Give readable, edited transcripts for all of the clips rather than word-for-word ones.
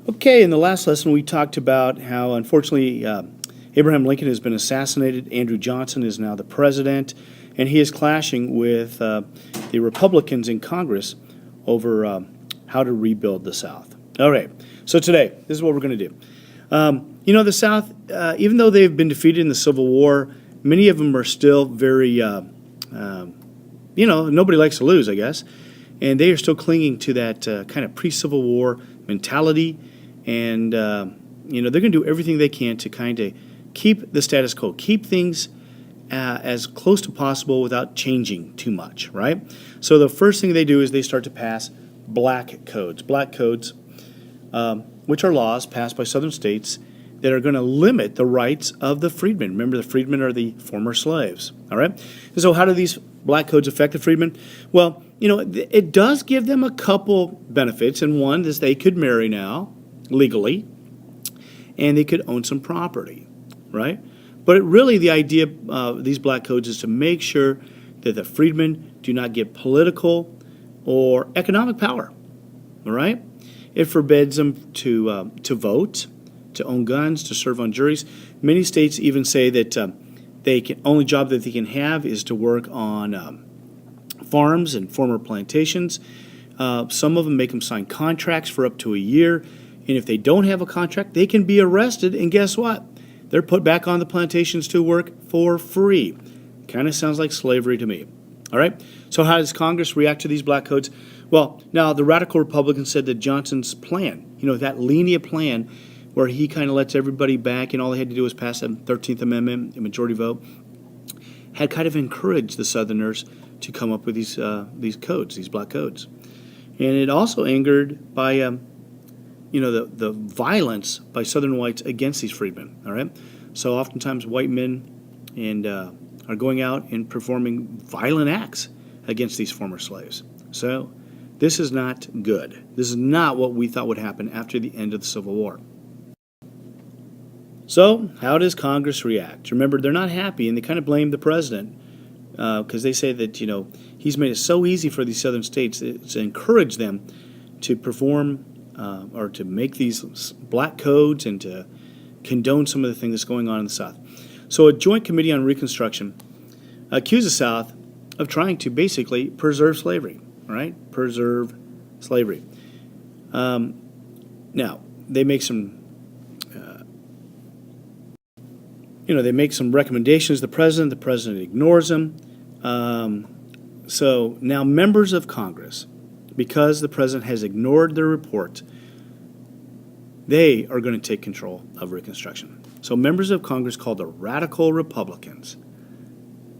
Okay, in the last lesson we talked about how unfortunately Abraham Lincoln has been assassinated. Andrew Johnson is now the president, and he is clashing with the Republicans in Congress over how to rebuild the South. All right, so today, this is what we're going to do. The South, even though they've been defeated in the Civil War, many of them are still very, nobody likes to lose, I guess. And they are still clinging to that kind of pre-Civil War mentality. And, they're going to do everything they can to kind of keep the status quo, keep things as close to possible without changing too much, right? So the first thing they do is they start to pass black codes. Black codes, which are laws passed by southern states that are going to limit the rights of the freedmen. Remember, the freedmen are the former slaves, all right? And so how do these black codes affect the freedmen? Well, it does give them a couple benefits, and one is they could marry now legally, and they could own some property, right? But really the idea of these black codes is to make sure that the freedmen do not get political or economic power, all right? It forbids them to vote, to own guns, to serve on juries. Many states even say that only job that they can have is to work on farms and former plantations. Some of them make them sign contracts for up to a year, and if they don't have a contract, they can be arrested, and guess what? They're put back on the plantations to work for free. Kind of sounds like slavery to me. All right, so how does Congress react to these black codes? Well, now the Radical Republicans said that Johnson's plan, that lenient plan where he kind of lets everybody back and all they had to do was pass the 13th Amendment, a majority vote, had kind of encouraged the Southerners to come up with these codes, these black codes. And it also angered by, the violence by Southern whites against these freedmen, all right? So oftentimes white men are going out and performing violent acts against these former slaves. So this is not good. This is not what we thought would happen after the end of the Civil War. So how does Congress react? Remember, they're not happy, and they kind of blame the president because they say that, he's made it so easy for these southern states to encourage them to perform or to make these black codes and to condone some of the things that's going on in the South. So a joint committee on Reconstruction accused the South of trying to basically preserve slavery, right? Preserve slavery. Now, they make some they make some recommendations to the president ignores them. So now members of Congress, because the president has ignored their report, they are going to take control of Reconstruction. So members of Congress called the Radical Republicans,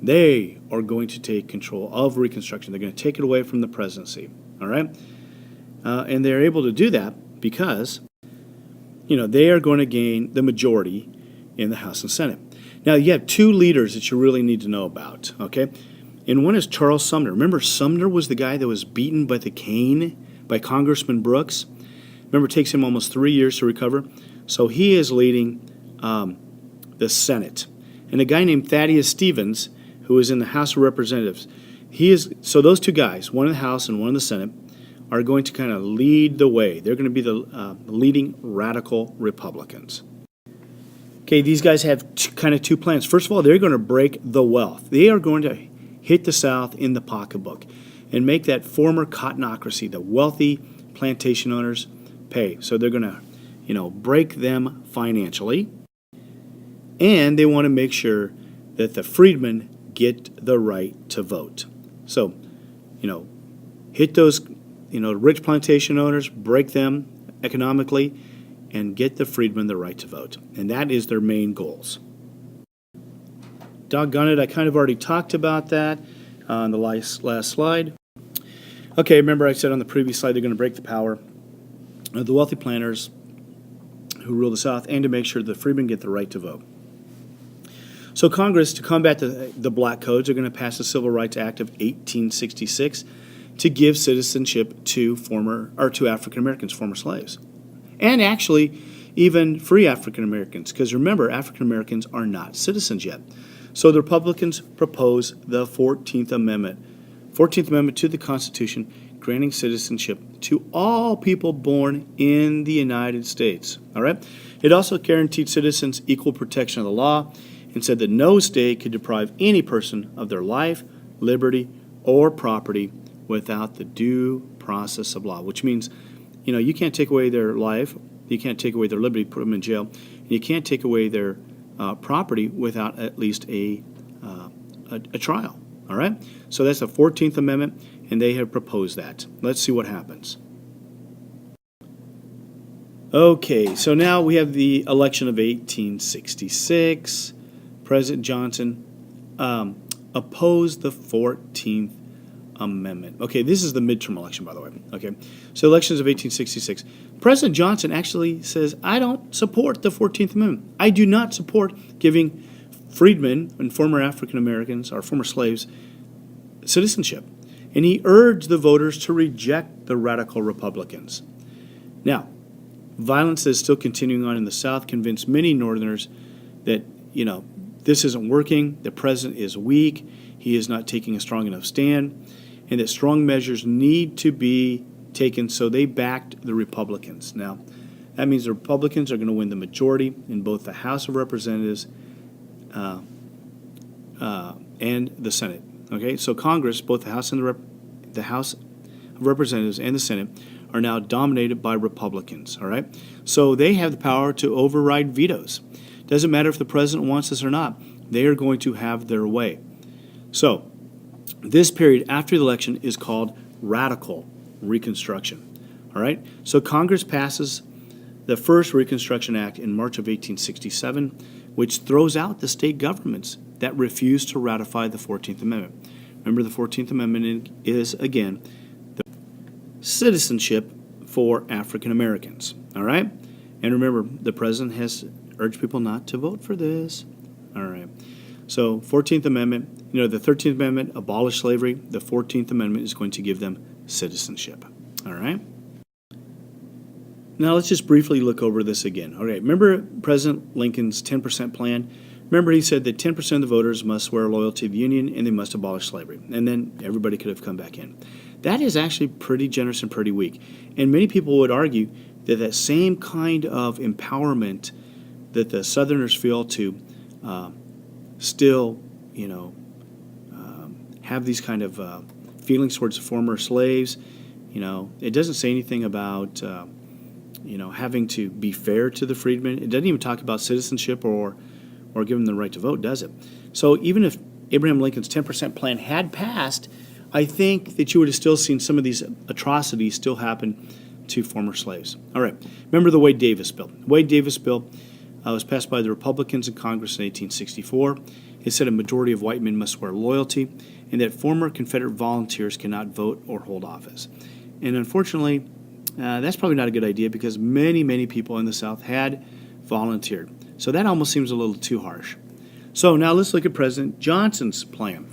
they are going to take control of Reconstruction. They're going to take it away from the presidency, all right? And they're able to do that because, they are going to gain the majority in the House and Senate. Now, you have two leaders that you really need to know about, okay? And one is Charles Sumner. Remember, Sumner was the guy that was beaten by the cane by Congressman Brooks. Remember, it takes him almost 3 years to recover. So he is leading the Senate. And a guy named Thaddeus Stevens, who is in the House of Representatives, so those two guys, one in the House and one in the Senate, are going to kind of lead the way. They're going to be the leading radical Republicans. Okay, these guys have kind of two plans. First of all, they're going to break the wealth. They are going to hit the South in the pocketbook and make that former cottonocracy, the wealthy plantation owners, pay. So they're going to, break them financially. And they want to make sure that the freedmen get the right to vote. So, hit those, rich plantation owners, break them economically, and get the freedmen the right to vote. And that is their main goals. Doggone it, I kind of already talked about that on the last slide. Okay, remember I said on the previous slide they're going to break the power of the wealthy planters who rule the South and to make sure the freedmen get the right to vote. So Congress, to combat the black codes, are going to pass the Civil Rights Act of 1866 to give citizenship to African Americans, former slaves. And actually, even free African Americans, because remember, African Americans are not citizens yet. So the Republicans propose the 14th Amendment. 14th Amendment to the Constitution granting citizenship to all people born in the United States. All right? It also guaranteed citizens equal protection of the law and said that no state could deprive any person of their life, liberty, or property without the due process of law, which means, you can't take away their life, you can't take away their liberty, put them in jail, and you can't take away their property without at least a trial. All right? So that's the 14th Amendment, and they have proposed that. Let's see what happens. Okay, so now we have the election of 1866. President Johnson opposed the 14th Amendment. Okay, this is the midterm election, by the way. Okay, so elections of 1866. President Johnson actually says, I don't support the 14th Amendment. I do not support giving freedmen and former African Americans, or former slaves, citizenship. And he urged the voters to reject the Radical Republicans. Now, violence that is still continuing on in the South convinced many Northerners that, this isn't working, the president is weak, he is not taking a strong enough stand, and that strong measures need to be taken, so they backed the Republicans. Now, that means the Republicans are going to win the majority in both the House of Representatives and the Senate. Okay, so Congress, both the House of Representatives and the Senate, are now dominated by Republicans. All right, so they have the power to override vetoes. Doesn't matter if the president wants this or not; they are going to have their way. So, this period after the election is called Radical Reconstruction. All right, so Congress passes the first Reconstruction Act in March of 1867, which throws out the state governments that refused to ratify the 14th Amendment. Remember, the 14th Amendment is, again, the citizenship for African Americans. All right? And remember, the president has urged people not to vote for this. All right. So, 14th Amendment, the 13th Amendment abolished slavery. The 14th Amendment is going to give them citizenship. All right? Now, let's just briefly look over this again. All right, remember President Lincoln's 10% plan? Remember, he said that 10% of the voters must swear loyalty to the Union and they must abolish slavery. And then everybody could have come back in. That is actually pretty generous and pretty weak. And many people would argue that that same kind of empowerment that the Southerners feel to still, have these kind of feelings towards former slaves, it doesn't say anything about, having to be fair to the freedmen. It doesn't even talk about citizenship or give them the right to vote, does it? So even if Abraham Lincoln's 10% plan had passed, I think that you would have still seen some of these atrocities still happen to former slaves. All right. Remember the Wade Davis bill. The Wade Davis bill was passed by the Republicans in Congress in 1864. It said a majority of white men must swear loyalty and that former Confederate volunteers cannot vote or hold office. And unfortunately, that's probably not a good idea because many, many people in the South had volunteered. So that almost seems a little too harsh. So now let's look at President Johnson's plan.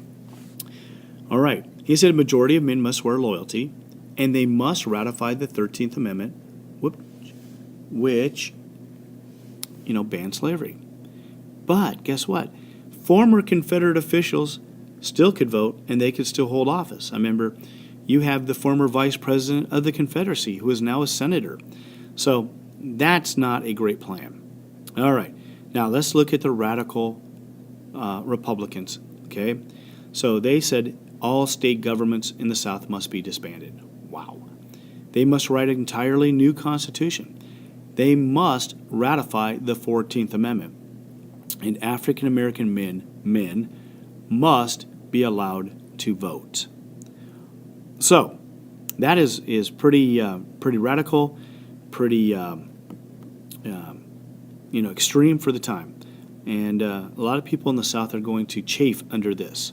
All right. He said a majority of men must swear loyalty, and they must ratify the 13th Amendment, which, banned slavery. But guess what? Former Confederate officials still could vote, and they could still hold office. I remember you have the former vice president of the Confederacy, who is now a senator. So that's not a great plan. All right. Now let's look at the radical Republicans. Okay. So they said all state governments in the South must be disbanded. Wow. They must write an entirely new constitution. They must ratify the 14th Amendment. And African American men must be allowed to vote. So that is pretty radical, pretty extreme for the time, and a lot of people in the South are going to chafe under this.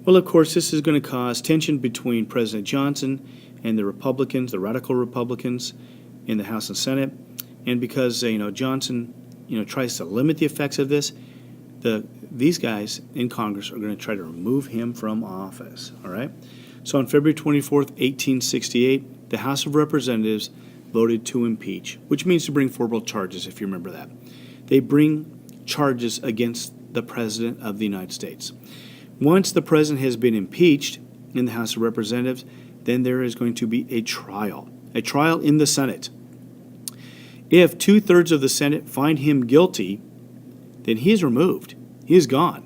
Well, of course, this is going to cause tension between President Johnson and the Republicans, the radical Republicans, in the House and Senate, and because Johnson tries to limit the effects of this, these guys in Congress are going to try to remove him from office. All right. So on February 24th, 1868, the House of Representatives voted to impeach, which means to bring forward charges, if you remember that. They bring charges against the President of the United States. Once the President has been impeached, in the House of Representatives, then there is going to be a trial in the Senate. If 2/3 of the Senate find him guilty, then he is removed. He is gone.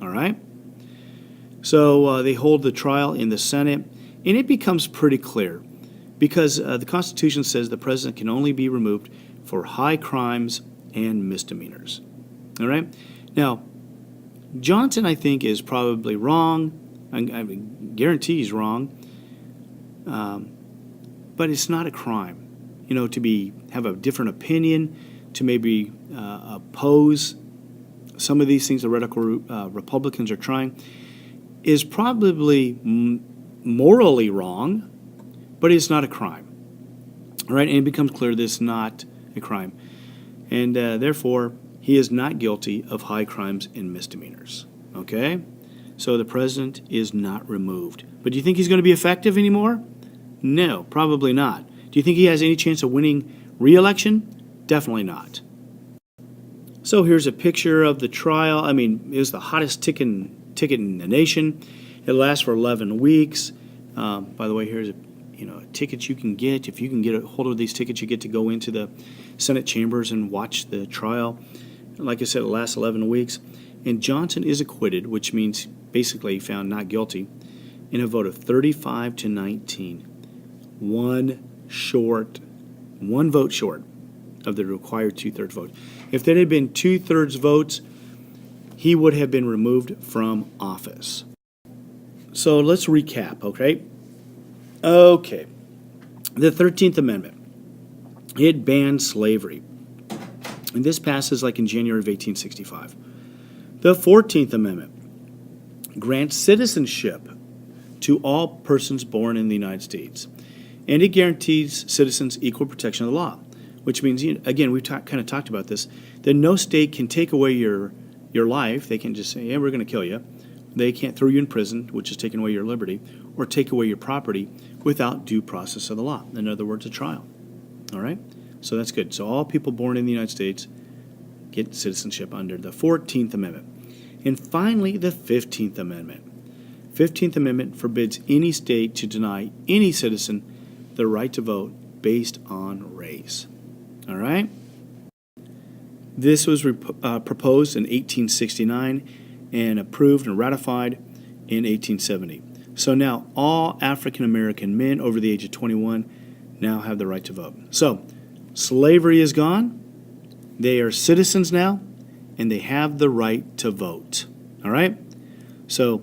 All right? So they hold the trial in the Senate, and it becomes pretty clear because the Constitution says the president can only be removed for high crimes and misdemeanors. All right? Now, Johnson, I think, is probably wrong. I guarantee he's wrong. But it's not a crime, to have a different opinion, to maybe oppose some of these things the radical Republicans are trying, is probably morally wrong, but it's not a crime. All right, and it becomes clear that it's not a crime. And therefore, he is not guilty of high crimes and misdemeanors. Okay? So the president is not removed. But do you think he's going to be effective anymore? No, probably not. Do you think he has any chance of winning re-election? Definitely not. So here's a picture of the trial. I mean, it was the hottest ticket in the nation. It lasts for 11 weeks. By the way, here's a ticket you can get. If you can get a hold of these tickets, you get to go into the Senate chambers and watch the trial. Like I said, it lasts 11 weeks. And Johnson is acquitted, which means basically found not guilty, in a vote of 35-19. One vote short of the required 2/3 vote. If there had been 2/3 votes, he would have been removed from office. So let's recap, okay? Okay. The 13th Amendment. It bans slavery. And this passes like in January of 1865. The 14th Amendment grants citizenship to all persons born in the United States. And it guarantees citizens equal protection of the law, which means, again, we've kind of talked about this, that no state can take away your life. They can just say, yeah, we're going to kill you. They can't throw you in prison, which is taking away your liberty, or take away your property without due process of the law. In other words, a trial. All right? So that's good. So all people born in the United States get citizenship under the 14th Amendment. And finally, the 15th Amendment. 15th Amendment forbids any state to deny any citizen the right to vote based on race. All right? This was proposed in 1869 and approved and ratified in 1870. So now all African American men over the age of 21 now have the right to vote. So slavery is gone. They are citizens now, and they have the right to vote. All right? So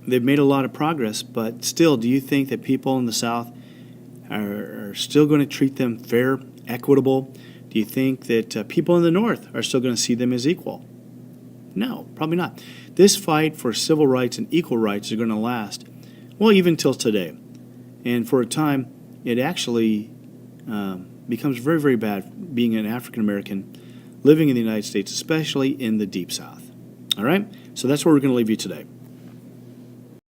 they've made a lot of progress, but still, do you think that people in the South are still going to treat them fair, equitable? Do you think that people in the North are still going to see them as equal? No, probably not. This fight for civil rights and equal rights is going to last, well, even till today. And for a time, it actually becomes very, very bad being an African American living in the United States, especially in the Deep South. All right? So that's where we're going to leave you today.